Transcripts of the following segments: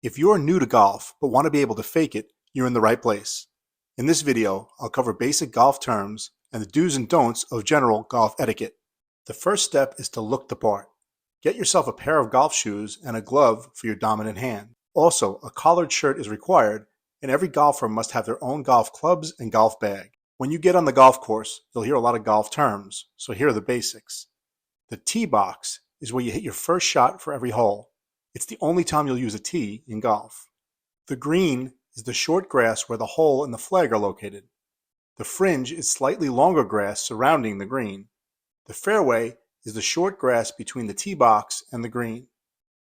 If you're new to golf but want to be able to fake it, you're in the right place. In this video, I'll cover basic golf terms and the do's and don'ts of general golf etiquette. The first step is to look the part. Get yourself a pair of golf shoes and a glove for your dominant hand. Also, a collared shirt is required, and every golfer must have their own golf clubs and golf bag. When you get on the golf course, you'll hear a lot of golf terms, so here are the basics. The tee box is where you hit your first shot for every hole. It's the only time you'll use a tee in golf. The green is the short grass where the hole and the flag are located. The fringe is slightly longer grass surrounding the green. The fairway is the short grass between the tee box and the green.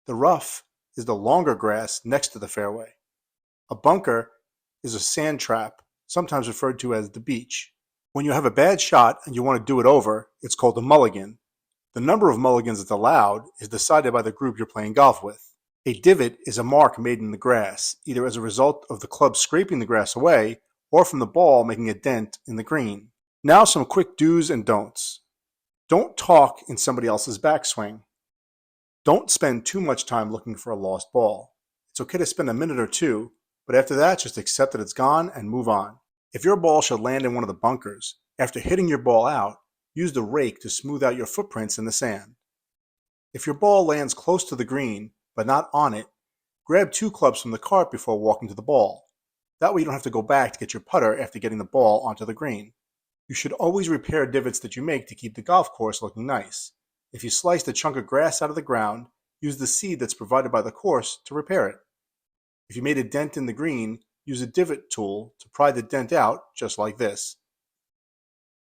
The rough is the longer grass next to the fairway. A bunker is a sand trap, sometimes referred to as the beach. When you have a bad shot and you want to do it over, it's called a mulligan. The number of mulligans that's allowed is decided by the group you're playing golf with. A divot is a mark made in the grass, either as a result of the club scraping the grass away or from the ball making a dent in the green. Now some quick do's and don'ts. Don't talk in somebody else's backswing. Don't spend too much time looking for a lost ball. It's okay to spend a minute or two, but after that, just accept that it's gone and move on. If your ball should land in one of the bunkers, after hitting your ball out, use the rake to smooth out your footprints in the sand. If your ball lands close to the green, but not on it, grab 2 clubs from the cart before walking to the ball. That way you don't have to go back to get your putter after getting the ball onto the green. You should always repair divots that you make to keep the golf course looking nice. If you sliced a chunk of grass out of the ground, use the seed that's provided by the course to repair it. If you made a dent in the green, use a divot tool to pry the dent out, just like this.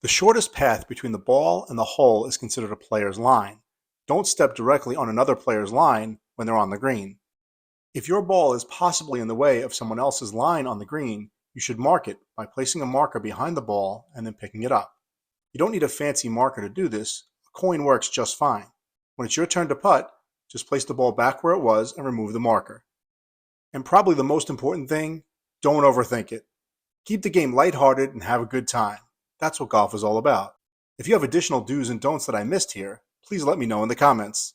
The shortest path between the ball and the hole is considered a player's line. Don't step directly on another player's line when they're on the green. If your ball is possibly in the way of someone else's line on the green, you should mark it by placing a marker behind the ball and then picking it up. You don't need a fancy marker to do this. A coin works just fine. When it's your turn to putt, just place the ball back where it was and remove the marker. And probably the most important thing, don't overthink it. Keep the game lighthearted and have a good time. That's what golf is all about. If you have additional do's and don'ts that I missed here, please let me know in the comments.